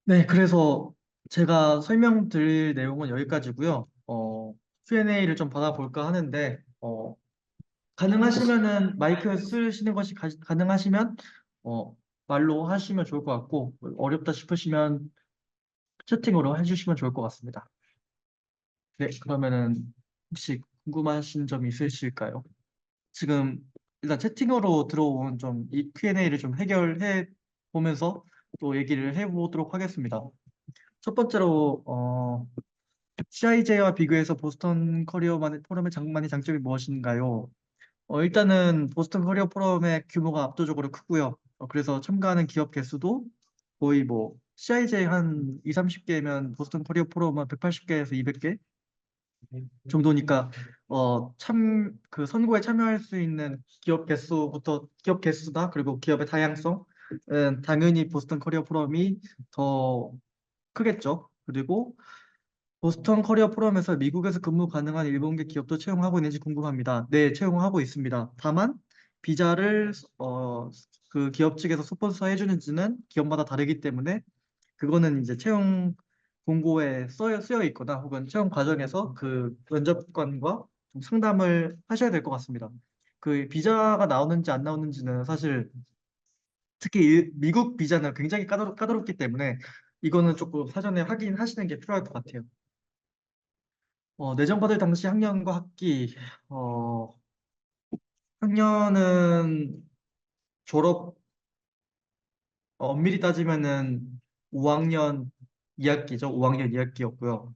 네, 그래서 제가 설명드릴 내용은 여기까지고요. Q&A를 좀 받아볼까 하는데, 가능하시면은 마이크 쓰시는 것이 가능하시면 말로 하시면 좋을 것 같고, 어렵다 싶으시면 채팅으로 해주시면 좋을 것 같습니다. 네, 그러면은 혹시 궁금하신 점 있으실까요? 지금 일단 채팅으로 들어온 좀 이 Q&A를 좀 해결해 보면서 또 얘기를 해보도록 하겠습니다. 첫 번째로 CIJ와 비교해서 보스턴 커리어만의 포럼의 장만의 장점이 무엇인가요? 일단은 보스턴 커리어 포럼의 규모가 압도적으로 크고요. 그래서 참가하는 기업 개수도 거의 뭐 CIJ 한 2, 30개면 보스턴 커리어 포럼은 180개에서 200개 정도니까 그 선거에 참여할 수 있는 기업 개수다 그리고 기업의 다양성은 당연히 보스턴 커리어 포럼이 더 크겠죠. 그리고 보스턴 커리어 포럼에서 미국에서 근무 가능한 일본계 기업도 채용하고 있는지 궁금합니다. 네, 채용하고 있습니다. 다만 비자를 그 기업 측에서 스폰서 해주는지는 기업마다 다르기 때문에 그거는 이제 채용 공고에 쓰여 있거나 혹은 채용 과정에서 그 면접관과 좀 상담을 하셔야 될 것 같습니다. 그 비자가 나오는지 안 나오는지는 사실 특히 미국 비자는 굉장히 까다롭기 때문에 이거는 조금 사전에 확인하시는 게 필요할 것 같아요. 내정받을 당시 학년과 학기, 어, 학년은 졸업, 엄밀히 따지면은 5학년 2학기죠. 5학년 2학기였고요.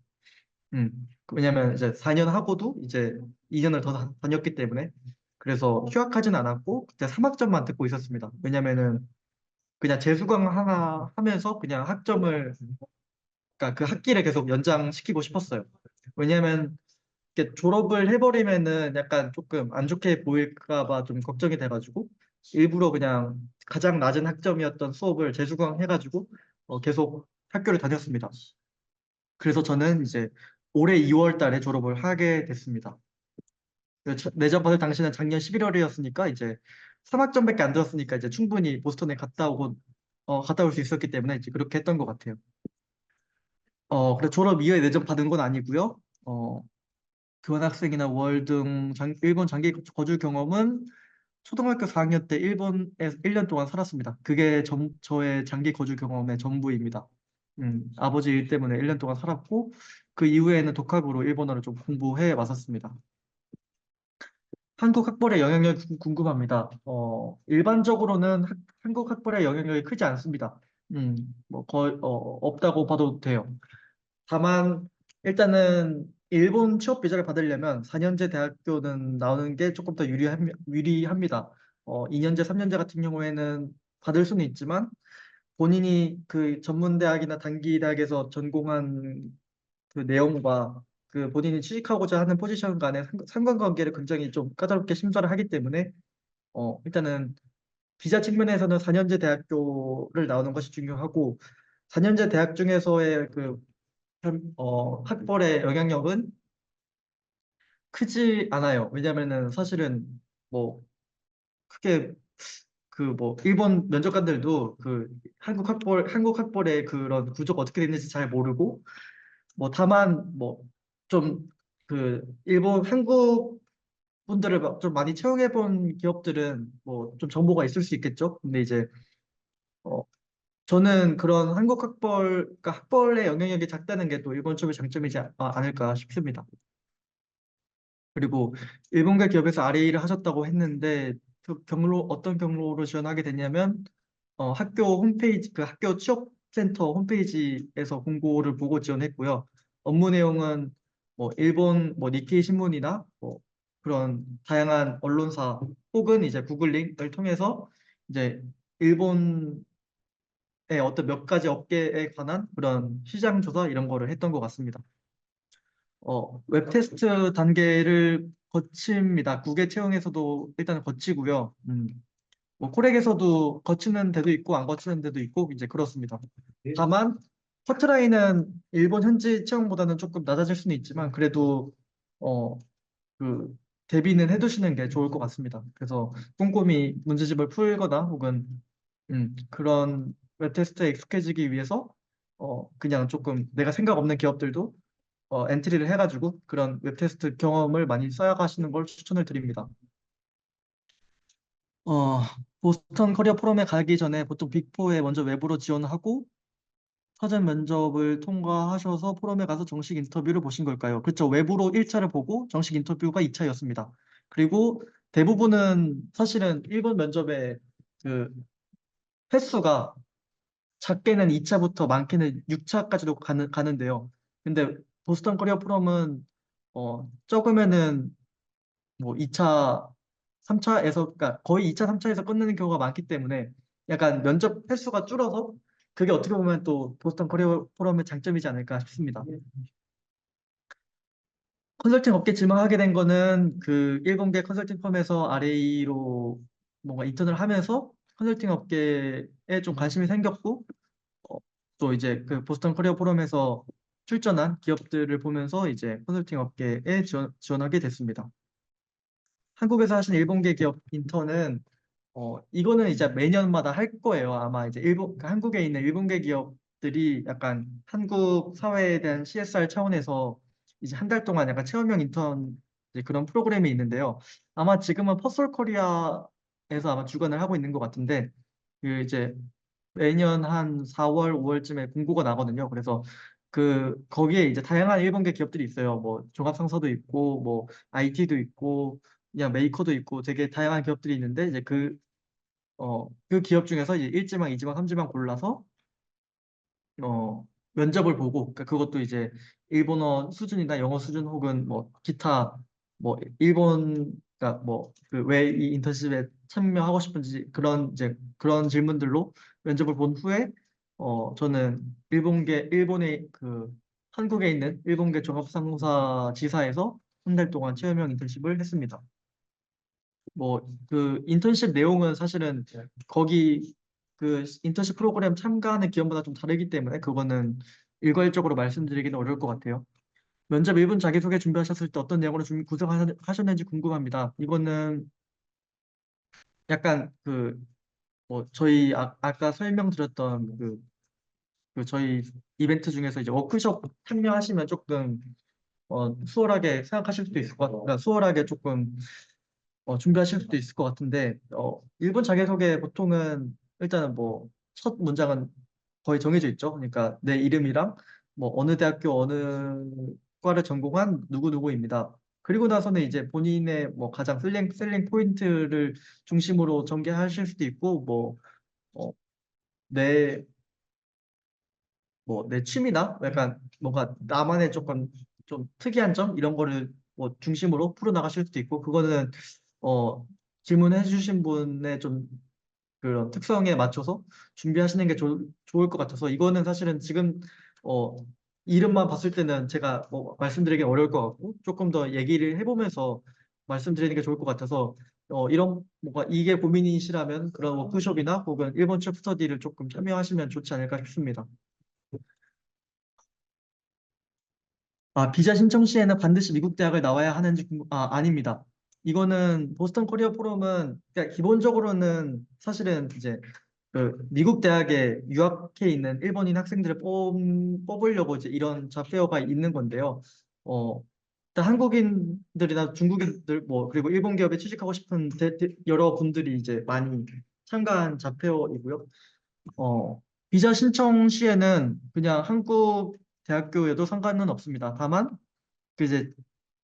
왜냐면 이제 4년 하고도 이제 2년을 더 다녔기 때문에 그래서 휴학하진 않았고 그때 3학점만 듣고 있었습니다. 왜냐면은 그냥 재수강 하나 하면서 그냥 학점을 그러니까 그 학기를 계속 연장시키고 싶었어요. 왜냐면 이렇게 졸업을 해버리면은 약간 조금 안 좋게 보일까 봐 좀 걱정이 돼가지고 일부러 그냥 가장 낮은 학점이었던 수업을 재수강 해가지고 계속 학교를 다녔습니다. 그래서 저는 이제 올해 2월 달에 졸업을 하게 됐습니다. 내전 받을 당시는 작년 11월이었으니까 이제 3학점밖에 안 들었으니까 이제 충분히 보스턴에 갔다 올 수 있었기 때문에 이제 그렇게 했던 것 같아요. 그래 졸업 이후에 내전 받은 건 아니고요. 교환학생이나 월등 일본 장기 거주 경험은 초등학교 4학년 때 일본에 1년 동안 살았습니다. 그게 저의 장기 거주 경험의 전부입니다. 아버지 일 때문에 1년 동안 살았고 그 이후에는 독학으로 일본어를 좀 공부해 왔었습니다. 한국 학벌의 영향력이 궁금합니다. 일반적으로는 한국 학벌의 영향력이 크지 않습니다. 뭐 거의 없다고 봐도 돼요. 다만 일단은 일본 취업 비자를 받으려면 4년제 대학교는 나오는 게 조금 더 유리합니다. 2년제, 3년제 같은 경우에는 받을 수는 있지만 본인이 그 전문 대학이나 단기 대학에서 전공한 그 내용과 그 본인이 취직하고자 하는 포지션 간의 상관관계를 굉장히 좀 까다롭게 심사를 하기 때문에 일단은 비자 측면에서는 4년제 대학교를 나오는 것이 중요하고 4년제 대학 중에서의 그 학벌의 영향력은 크지 않아요. 왜냐면은 사실은 뭐 크게 그 뭐 일본 면접관들도 그 한국 학벌의 그런 구조가 어떻게 되는지 잘 모르고 뭐 다만 뭐 좀 그 일본 한국 분들을 좀 많이 채용해 본 기업들은 뭐 좀 정보가 있을 수 있겠죠. 근데 이제 어 저는 그런 한국 그러니까 학벌의 영향력이 작다는 게 또 일본 쪽의 장점이지 않을까 싶습니다. 그리고 일본계 기업에서 RA를 하셨다고 했는데 그 어떤 경로로 지원하게 됐냐면 학교 홈페이지 그 학교 취업센터 홈페이지에서 공고를 보고 지원했고요. 업무 내용은 뭐 일본 뭐 니케이 신문이나 뭐 그런 다양한 언론사 혹은 이제 구글링을 통해서 이제 일본의 어떤 몇 가지 업계에 관한 그런 시장 조사 이런 거를 했던 것 같습니다. 웹 테스트 단계를 거칩니다. 국외 채용에서도 일단 거치고요. 뭐 코렉에서도 거치는 데도 있고 안 거치는 데도 있고 이제 그렇습니다. 다만 커트라인은 일본 현지 채용보다는 조금 낮아질 수는 있지만 그래도 어, 그 대비는 해두시는 게 좋을 것 같습니다. 그래서 꼼꼼히 문제집을 풀거나 혹은 그런 웹 테스트에 익숙해지기 위해서 그냥 조금 내가 생각 없는 기업들도 엔트리를 해가지고 그런 웹테스트 경험을 많이 쌓아가시는 걸 추천을 드립니다. 어, 보스턴 커리어 포럼에 가기 전에 보통 빅4에 먼저 외부로 지원하고 사전 면접을 통과하셔서 포럼에 가서 정식 인터뷰를 보신 걸까요? 그렇죠. 외부로 1차를 보고 정식 인터뷰가 2차였습니다. 그리고 대부분은 사실은 일본 면접의 그 횟수가 작게는 2차부터 많게는 6차까지도 가는데요. 근데 보스턴 커리어 포럼은 적으면은 뭐 2차, 3차에서 그러니까 거의 2차, 3차에서 끝내는 경우가 많기 때문에 약간 면접 횟수가 줄어서 그게 어떻게 보면 또 보스턴 커리어 포럼의 장점이지 않을까 싶습니다. 컨설팅 업계 지망하게 된 거는 그 일본계 컨설팅 펌에서 RA로 뭔가 인턴을 하면서 컨설팅 업계에 좀 관심이 생겼고 어, 또 이제 그 보스턴 커리어 포럼에서 출전한 기업들을 보면서 이제 컨설팅 업계에 지원하게 됐습니다. 한국에서 하신 일본계 기업 인턴은 이거는 이제 매년마다 할 거예요. 아마 이제 한국에 있는 일본계 기업들이 약간 한국 사회에 대한 CSR 차원에서 이제 한 달 동안 약간 체험형 인턴 이제 그런 프로그램이 있는데요. 아마 지금은 퍼솔 코리아에서 아마 주관을 하고 있는 것 같은데 그 이제 매년 한 4월, 5월쯤에 공고가 나거든요. 그래서 거기에 이제 다양한 일본계 기업들이 있어요. 뭐 종합상사도 있고 뭐 IT도 있고 그냥 메이커도 있고 되게 다양한 기업들이 있는데 이제 그 기업 중에서 이제 1지망, 2지망, 3지망 골라서 면접을 보고 그러니까 그것도 이제 일본어 수준이나 영어 수준 혹은 뭐 기타 뭐 일본 그러니까 뭐 그 왜 이 인턴십에 참여하고 싶은지 그런 이제 그런 질문들로 면접을 본 후에 저는 일본의 그 한국에 있는 일본계 종합상사 지사에서 한 달 동안 체험형 인턴십을 했습니다. 뭐 그 인턴십 내용은 사실은 거기 그 인턴십 프로그램 참가하는 기업마다 좀 다르기 때문에 그거는 일괄적으로 말씀드리기는 어려울 것 같아요. 면접 1분 자기소개 준비하셨을 때 어떤 내용으로 구성하셨는지 궁금합니다. 이거는 약간 뭐 저희 아까 설명드렸던 그 저희 이벤트 중에서 이제 워크숍 참여하시면 조금 수월하게 생각하실 수도 있을 것 같아요. 그러니까 수월하게 조금 준비하실 수도 있을 것 같은데, 일본 자기소개 보통은 일단은 뭐, 첫 문장은 거의 정해져 있죠. 그러니까 내 이름이랑 뭐, 어느 대학교 어느 과를 전공한 누구누구입니다. 그리고 나서는 이제 본인의 뭐 가장 셀링 포인트를 중심으로 전개하실 수도 있고, 어, 내, 내 취미나 약간 뭔가 나만의 조금 좀 특이한 점 이런 거를 뭐 중심으로 풀어나가실 수도 있고, 그거는 어, 질문해 주신 분의 좀 그런 특성에 맞춰서 준비하시는 게 좋을 것 같아서 이거는 사실은 지금 어, 이름만 봤을 때는 제가 뭐 말씀드리기 어려울 것 같고 조금 더 얘기를 해보면서 말씀드리는 게 좋을 것 같아서 이런 뭔가 이게 고민이시라면 그런 워크숍이나 혹은 일본 책 스터디를 조금 참여하시면 좋지 않을까 싶습니다. 비자 신청 시에는 반드시 미국 대학을 나와야 하는지 아닙니다. 이거는 보스턴 코리아 포럼은 그러니까 기본적으로는 사실은 이제 그 미국 대학에 유학해 있는 일본인 학생들을 뽑으려고 이제 이런 잡페어가 있는 건데요. 어, 일단 한국인들이나 중국인들 뭐 그리고 일본 기업에 취직하고 싶은 여러 분들이 이제 많이 참가한 잡페어이고요. 비자 신청 시에는 그냥 한국 대학교에도 상관은 없습니다. 다만 그 이제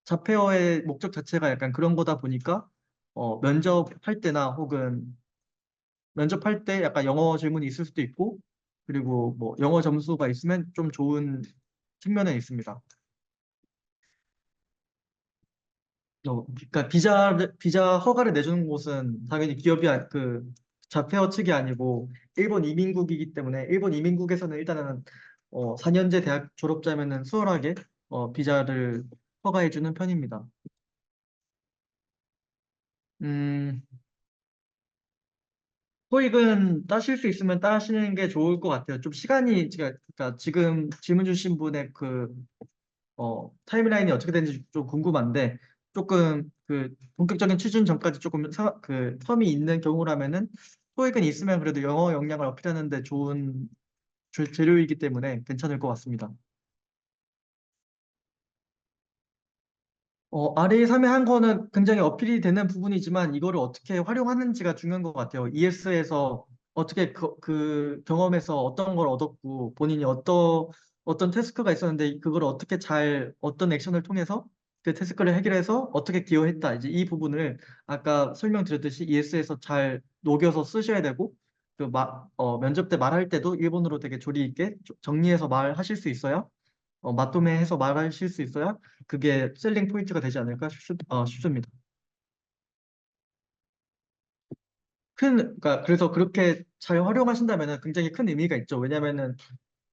자페어의 목적 자체가 약간 그런 거다 보니까 면접할 때나 혹은 면접할 때 약간 영어 질문이 있을 수도 있고 그리고 뭐 영어 점수가 있으면 좀 좋은 측면은 있습니다. 그러니까 비자 허가를 내주는 곳은 당연히 그 자페어 측이 아니고 일본 이민국이기 때문에 일본 이민국에서는 일단은 4년제 대학 졸업자면은 수월하게 비자를 허가해주는 편입니다. 음, 토익은 따실 수 있으면 따시는 게 좋을 것 같아요. 좀 시간이 그러니까 지금 질문 주신 분의 타임라인이 어떻게 되는지 좀 궁금한데 조금 그 본격적인 취준 전까지 조금 그 텀이 있는 경우라면은 토익은 있으면 그래도 영어 역량을 어필하는 데 재료이기 때문에 괜찮을 것 같습니다. RA 3에 한 거는 굉장히 어필이 되는 부분이지만 이거를 어떻게 활용하는지가 중요한 것 같아요. ES에서 어떻게 그 경험에서 어떤 걸 얻었고 본인이 어떤 태스크가 있었는데 그걸 어떻게 잘 어떤 액션을 통해서 그 태스크를 해결해서 어떻게 기여했다. 이제 이 부분을 아까 설명드렸듯이 ES에서 잘 녹여서 쓰셔야 되고 면접 때 말할 때도 일본어로 되게 조리 있게 정리해서 말하실 수 있어야 맞도매해서 말하실 수 있어야 그게 셀링 포인트가 되지 않을까 싶습니다. 그러니까 그래서 그렇게 잘 활용하신다면 굉장히 큰 의미가 있죠. 왜냐면은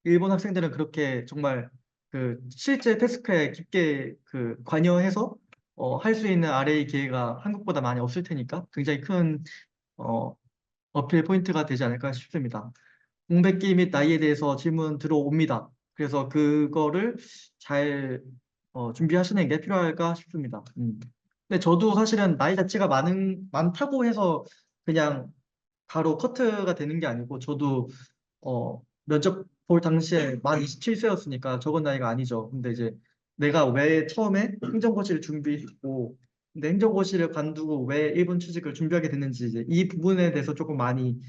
일본 학생들은 그렇게 정말 그 실제 태스크에 깊게 그 관여해서 할 수 있는 RA 기회가 한국보다 많이 없을 테니까 굉장히 큰 어, 어필 포인트가 되지 않을까 싶습니다. 공백기 및 나이에 대해서 질문 들어옵니다. 그래서 그거를 잘 준비하시는 게 필요할까 싶습니다. 근데 저도 사실은 나이 자체가 많다고 해서 그냥 바로 커트가 되는 게 아니고 저도 면접 볼 당시에 만 27세였으니까 적은 나이가 아니죠. 근데 이제 내가 왜 처음에 행정고시를 준비했고 근데 행정고시를 관두고 왜 일본 취직을 준비하게 됐는지 이제 이 부분에 대해서 조금 많이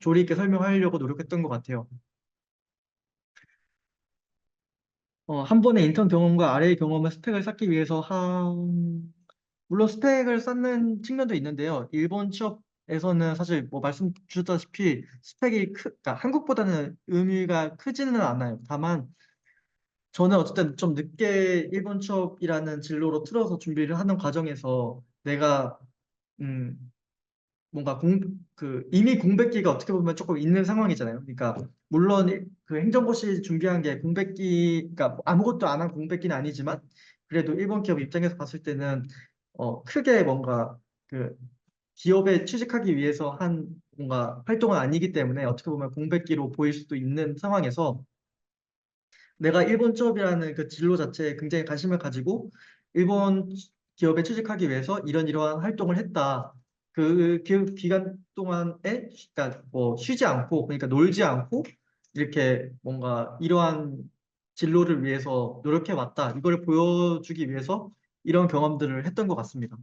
조리 있게 설명하려고 노력했던 것 같아요. 한 번의 인턴 경험과 RA 경험의 스펙을 쌓기 위해서 물론 스펙을 쌓는 측면도 있는데요. 일본 취업에서는 사실 뭐 말씀 주셨다시피 그러니까 한국보다는 의미가 크지는 않아요. 다만 저는 어쨌든 좀 늦게 일본 취업이라는 진로로 틀어서 준비를 하는 과정에서 내가 음, 뭔가 이미 공백기가 어떻게 보면 조금 있는 상황이잖아요. 그러니까, 물론 그 행정고시 준비한 게 그러니까 뭐 아무것도 안 한 공백기는 아니지만, 그래도 일본 기업 입장에서 봤을 때는, 크게 뭔가 그 기업에 취직하기 위해서 한 뭔가 활동은 아니기 때문에 어떻게 보면 공백기로 보일 수도 있는 상황에서, 내가 일본 취업이라는 그 진로 자체에 굉장히 관심을 가지고 일본 기업에 취직하기 위해서 이러한 활동을 했다. 그 기간 동안에 그러니까 뭐 쉬지 않고 그러니까 놀지 않고 이렇게 뭔가 이러한 진로를 위해서 노력해 왔다. 이걸 보여주기 위해서 이런 경험들을 했던 것 같습니다.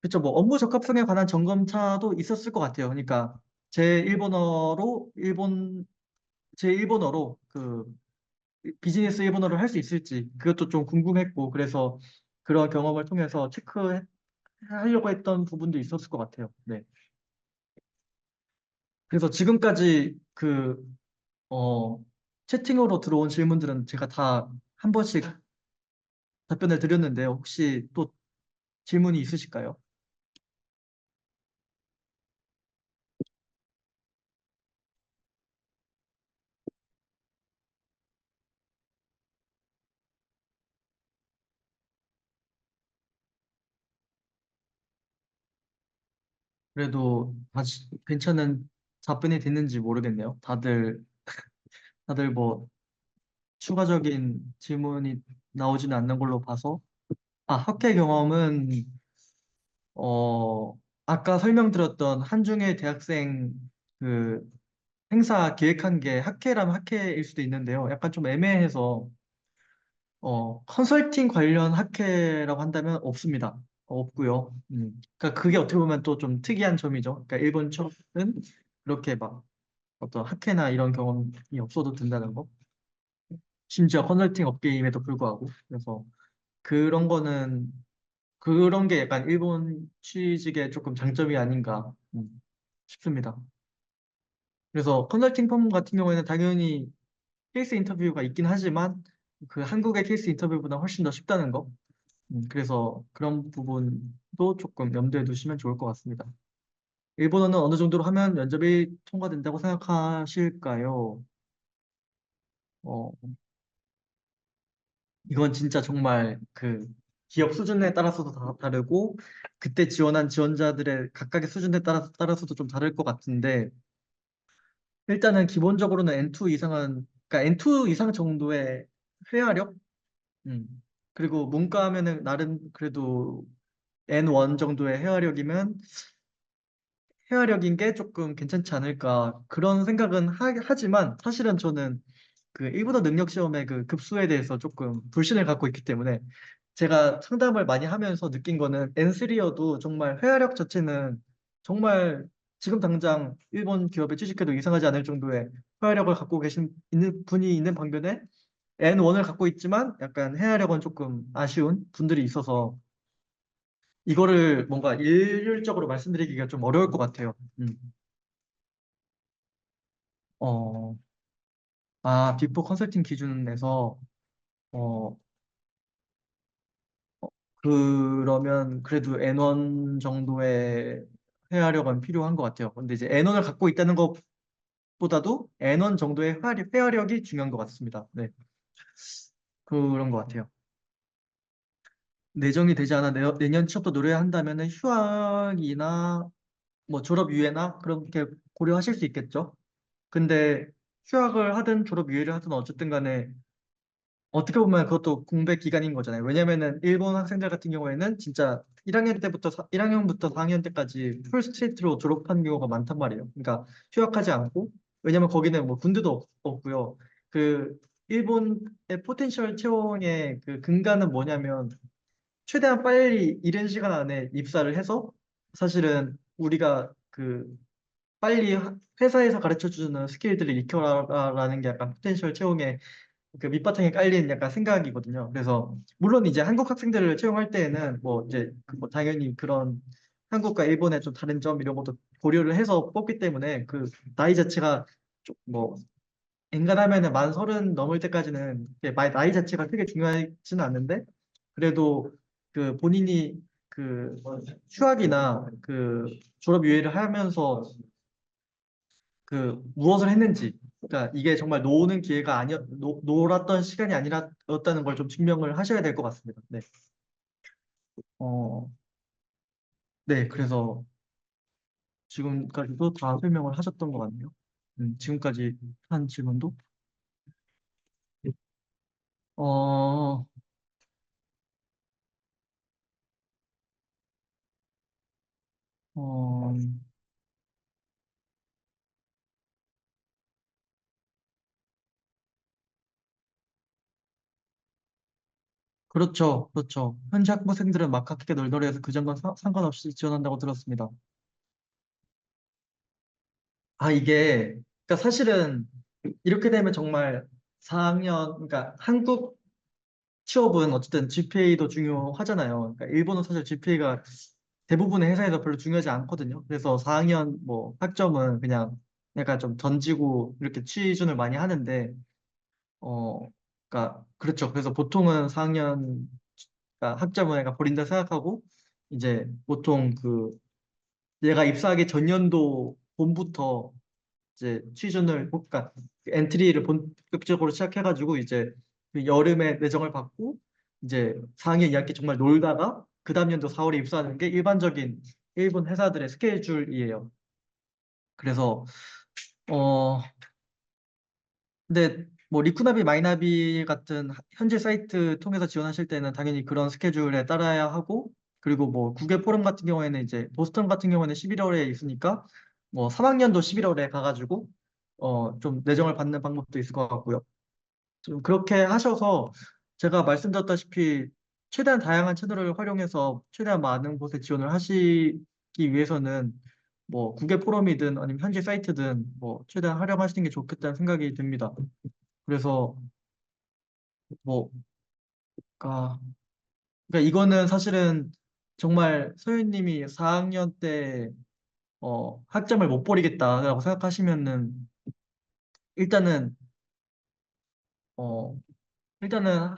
그렇죠. 뭐 업무 적합성에 관한 점검차도 있었을 것 같아요. 그러니까 제 일본어로 그 비즈니스 일본어를 할 수 있을지 그것도 좀 궁금했고 그래서 그런 경험을 통해서 체크하려고 했던 부분도 있었을 것 같아요. 네. 그래서 지금까지 어, 채팅으로 들어온 질문들은 제가 다 한 번씩 답변을 드렸는데요. 혹시 또 질문이 있으실까요? 그래도 다시 괜찮은 답변이 됐는지 모르겠네요. 다들 뭐 추가적인 질문이 나오지는 않는 걸로 봐서 학회 경험은 아까 설명드렸던 한중일 대학생 그 행사 기획한 게 학회라면 학회일 수도 있는데요. 약간 좀 애매해서 컨설팅 관련 학회라고 한다면 없습니다. 없고요. 그러니까 그게 어떻게 보면 또 좀 특이한 점이죠. 그러니까 일본 취업은 그렇게 막 어떤 학회나 이런 경험이 없어도 된다는 거. 심지어 컨설팅 업계임에도 불구하고. 그래서 그런 거는 그런 게 약간 일본 취직의 조금 장점이 아닌가 싶습니다. 그래서 컨설팅 펌 같은 경우에는 당연히 케이스 인터뷰가 있긴 하지만 그 한국의 케이스 인터뷰보다 훨씬 더 쉽다는 거. 그래서 그런 부분도 조금 염두에 두시면 좋을 것 같습니다. 일본어는 어느 정도로 하면 면접이 통과된다고 생각하실까요? 어, 이건 진짜 정말 그 기업 수준에 따라서도 다르고 그때 지원한 지원자들의 각각의 수준에 따라서도 좀 다를 것 같은데 일단은 기본적으로는 N2 이상은 그러니까 N2 이상 정도의 회화력 음. 그리고 문과하면은 나름 그래도 N1 정도의 회화력이면 회화력인 게 조금 괜찮지 않을까 그런 생각은 하지만 사실은 저는 그 일본어 능력 시험의 그 급수에 대해서 조금 불신을 갖고 있기 때문에 제가 상담을 많이 하면서 느낀 거는 N3여도 정말 회화력 자체는 정말 지금 당장 일본 기업에 취직해도 이상하지 않을 정도의 회화력을 갖고 계신 있는 분이 있는 반면에 N1을 갖고 있지만 약간 회화력은 조금 아쉬운 분들이 있어서 이거를 뭔가 일률적으로 말씀드리기가 좀 어려울 것 같아요. 어, 빅포 컨설팅 기준에서 어, 그러면 그래도 N1 정도의 회화력은 필요한 것 같아요. 근데 이제 N1을 갖고 있다는 것보다도 N1 정도의 회화력이 중요한 것 같습니다. 네, 그런 것 같아요. 내정이 되지 않아 내년 취업도 노려야 한다면은 휴학이나 뭐 졸업 유예나 그렇게 고려하실 수 있겠죠. 근데 휴학을 하든 졸업 유예를 하든 어쨌든 간에 어떻게 보면 그것도 공백 기간인 거잖아요. 왜냐면은 일본 학생들 같은 경우에는 진짜 1학년부터 4학년 때까지 풀 스트리트로 졸업한 경우가 많단 말이에요. 그러니까 휴학하지 않고 왜냐면 거기는 뭐 군대도 없고요. 그 일본의 포텐셜 채용의 그 근간은 뭐냐면 최대한 빨리 이른 시간 안에 입사를 해서 사실은 우리가 그 빨리 회사에서 가르쳐 주는 스킬들을 익혀라라는 게 약간 포텐셜 채용의 그 밑바탕에 깔린 약간 생각이거든요. 그래서 물론 이제 한국 학생들을 채용할 때에는 뭐 이제 그뭐 당연히 그런 한국과 일본의 좀 다른 점 이런 것도 고려를 해서 뽑기 때문에 그 나이 자체가 좀뭐 엔간하면은 만 서른 넘을 때까지는 이게 나이 자체가 크게 중요하지는 않는데 그래도 그 본인이 그 휴학이나 그 졸업 유예를 하면서 그 무엇을 했는지, 그러니까 이게 정말 노는 기회가 놀았던 시간이 아니었다는 걸 좀 증명을 하셔야 될 것 같습니다. 네. 어, 네. 그래서 지금까지도 다 설명을 하셨던 것 같네요. 지금까지 한 질문도. 어, 어, 그렇죠. 그렇죠. 현재 학부생들은 막학계 널널해서 그 점과 상관없이 지원한다고 들었습니다. 그러니까 사실은 이렇게 되면 정말 4학년, 그러니까 한국 취업은 어쨌든 GPA도 중요하잖아요. 그러니까 일본은 사실 GPA가 대부분의 회사에서 별로 중요하지 않거든요. 그래서 4학년 뭐 학점은 그냥 약간 좀 던지고 이렇게 취준을 많이 하는데, 어, 그러니까 그렇죠. 그래서 보통은 4학년 그러니까 학점을 내가 버린다 생각하고 이제 보통 그 얘가 입사하기 전년도 봄부터 이제 취준을 그러니까 그 엔트리를 본격적으로 시작해가지고 이제 그 여름에 내정을 받고 이제 4학년 2학기 정말 놀다가 그 다음 연도 4월에 입사하는 게 일반적인 일본 회사들의 스케줄이에요. 그래서 어 근데 뭐 리쿠나비 마이나비 같은 현재 사이트 통해서 지원하실 때는 당연히 그런 스케줄에 따라야 하고 그리고 뭐 국외 포럼 같은 경우에는 이제 보스턴 같은 경우에는 11월에 있으니까 뭐 3학년도 11월에 가가지고 좀 내정을 받는 방법도 있을 것 같고요. 좀 그렇게 하셔서 제가 말씀드렸다시피 최대한 다양한 채널을 활용해서 최대한 많은 곳에 지원을 하시기 위해서는 뭐 국외 포럼이든 아니면 현지 사이트든 뭐 최대한 활용하시는 게 좋겠다는 생각이 듭니다. 그래서 뭐 아, 그러니까 이거는 사실은 정말 소연님이 4학년 때 학점을 못 버리겠다라고 생각하시면은 일단은 어 일단은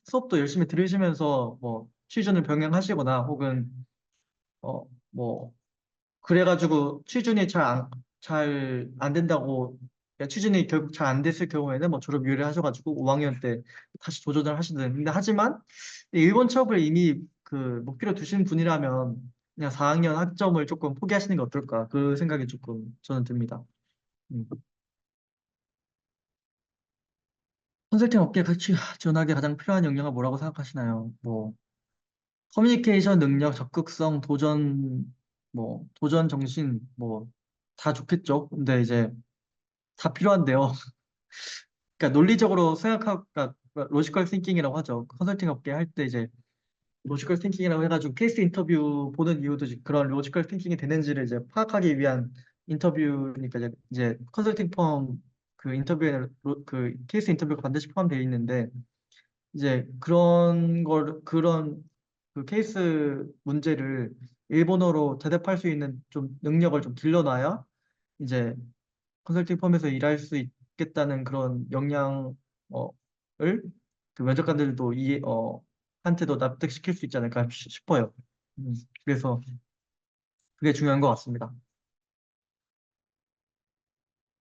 수업도 열심히 들으시면서 뭐 취준을 병행하시거나 혹은 뭐 그래가지고 취준이 잘 안 된다고 그러니까 취준이 결국 잘 안 됐을 경우에는 뭐 졸업 유예를 하셔가지고 5학년 때 다시 도전을 하시든 근데 하지만 일본 취업을 이미 그 목표로 두신 분이라면 그냥 4학년 학점을 조금 포기하시는 게 어떨까 그 생각이 조금 저는 듭니다. 음. 컨설팅 업계 같이 지원하기 가장 필요한 역량은 뭐라고 생각하시나요? 뭐 커뮤니케이션 능력, 적극성, 도전 뭐 도전 정신 뭐 다 좋겠죠. 근데 이제 다 필요한데요. 그러니까 논리적으로 생각하고 그러니까 로지컬 띵킹이라고 하죠. 컨설팅 업계 할 때 이제 로지컬 팅킹이라고 해가지고 케이스 인터뷰 보는 이유도 그런 로지컬 팅킹이 되는지를 이제 파악하기 위한 인터뷰니까 이제 컨설팅 펌 그 인터뷰에는 그 케이스 인터뷰가 반드시 포함되어 있는데 이제 그런 그 케이스 문제를 일본어로 대답할 수 있는 좀 능력을 좀 길러놔야 이제 컨설팅 펌에서 일할 수 있겠다는 그런 역량을 그 면접관들도 한테도 납득시킬 수 있지 않을까 싶어요. 음, 그래서 그게 중요한 것 같습니다.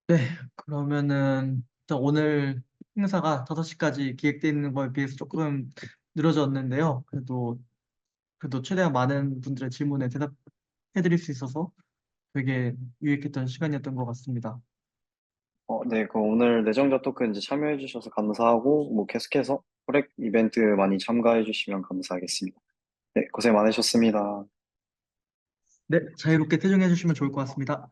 네, 그러면은 일단 오늘 행사가 5시까지 기획되어 있는 거에 비해서 조금 늘어졌는데요. 그래도 최대한 많은 분들의 질문에 대답해드릴 수 있어서 되게 유익했던 시간이었던 것 같습니다. 네, 그 오늘 내정자 토큰 이제 참여해 주셔서 감사하고, 뭐 계속해서 프렉 이벤트 많이 참가해 주시면 감사하겠습니다. 네, 고생 많으셨습니다. 네, 자유롭게 퇴정해 주시면 좋을 것 같습니다.